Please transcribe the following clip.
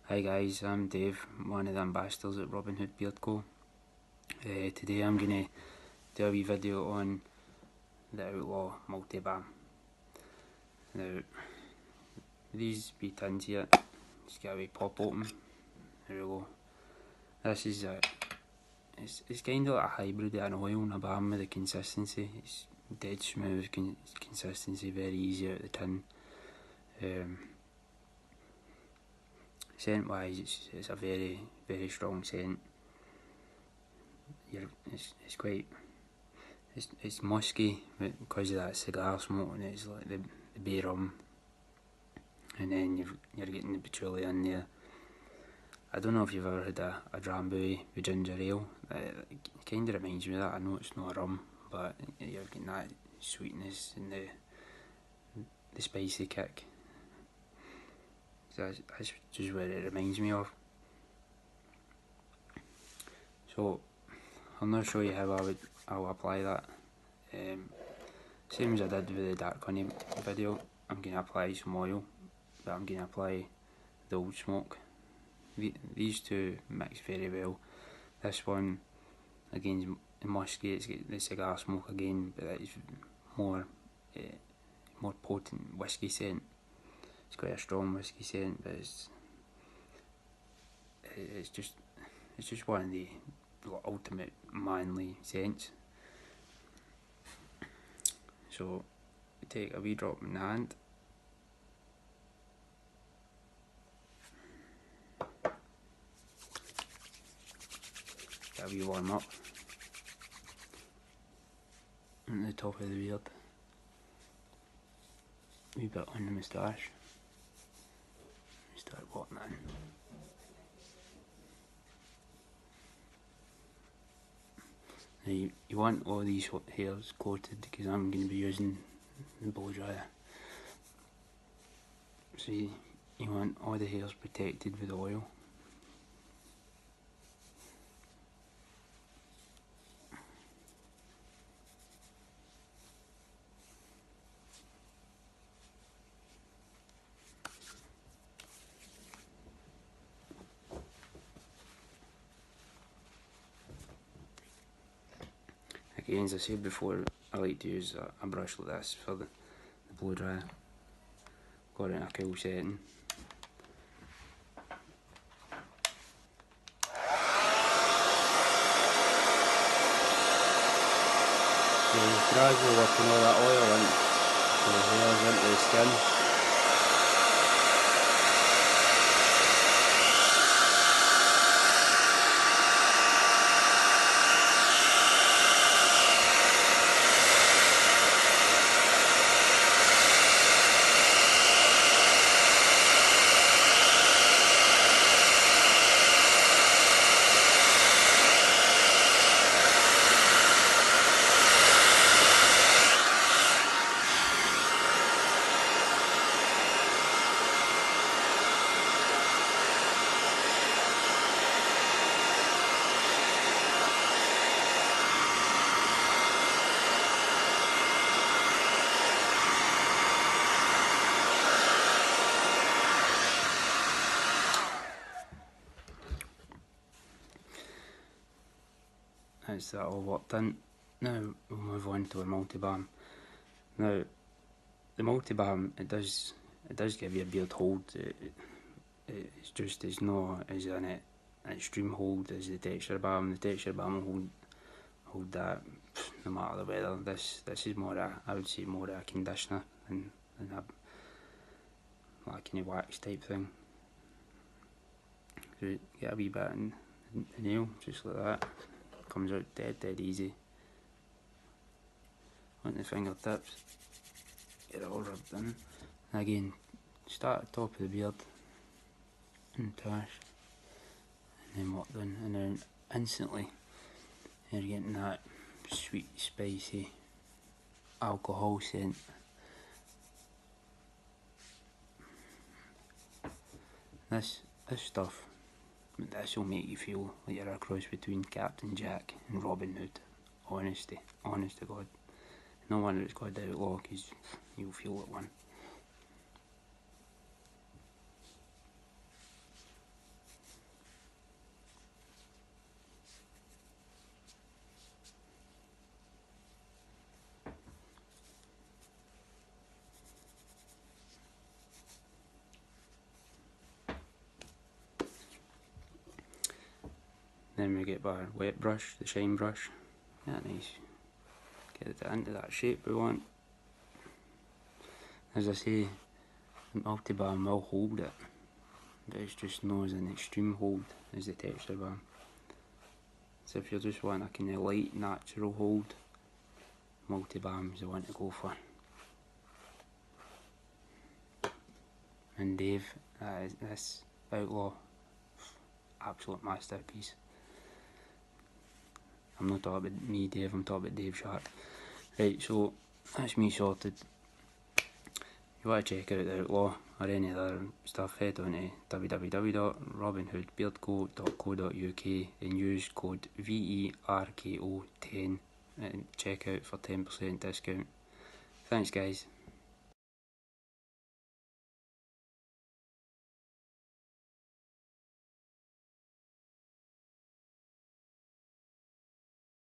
Hi guys, I'm Dave, one of the ambassadors at Robin Hood Beard Co. Today I'm going to do a wee video on the Outlaw multi-balm. Now, these wee tins here, just get a wee pop open. There we go. This is it's kind of like a hybrid of an oil and a balm with the consistency. It's dead smooth consistency, very easy out of the tin. Scent wise, it's a very strong scent. It's musky because of that cigar smoke, and it's like the bay rum, and then you're getting the patchouli in there. I don't know if you've ever had a drambuie with ginger ale. It kind of reminds me of that. I know it's not a rum, but you're getting that sweetness and the spicy kick. That's just what it reminds me of. So I'm going to show you how I'll apply that. Same as I did with the dark honey video. I'm going to apply some oil, but I'm going to apply the old smoke. These two mix very well. This one again is musky. It's got the cigar smoke again, but it's more potent whiskey scent. It's quite a strong whiskey scent, but it's just one of the ultimate manly scents. So take a wee drop in the hand. Get a wee warm up on the top of the beard. A wee bit on the moustache. Start whatting in. Now you want all these hairs coated because I'm going to be using the blow dryer. So you want all the hairs protected with oil. Again, as I said before, I like to use a brush like this for the blow dryer. Got it in a cool setting. So just gradually working all that oil into the hairs, into the skin. That's that all worked in. Now we'll move on to a multi-balm. Now the multi-balm, it does give you a beard hold. It's not as an extreme hold as the texture balm. The texture balm will hold that no matter the weather. This is more I would say more a conditioner than a like kind of wax type thing. So you get a wee bit in the nail, just like that. Comes out dead easy. On the fingertips, get it all rubbed in. And again, start at the top of the beard and tash, and then work in, and then instantly you're getting that sweet, spicy alcohol scent. This stuff, this will make you feel like you're a cross between Captain Jack and Robin Hood. Honest to God. No wonder it's called Outlaw, because you'll feel like one. Then we get our wet brush, the shine brush. Yeah, nice. Get it into that shape we want. As I say, the multi-balm will hold it, but it's just not as an extreme hold as the texture balm. So if you're just wanting a kind of light, natural hold, multi-balm is the one to go for. And Dave, this Outlaw, absolute masterpiece. I'm not talking about me, Dave, I'm talking about Dave Sharp. Right, so that's me sorted. If you want to check out the Outlaw or any other stuff, head on to www.robinhoodbeardco.co.uk and use code VERKO10 and check out for 10% discount. Thanks guys.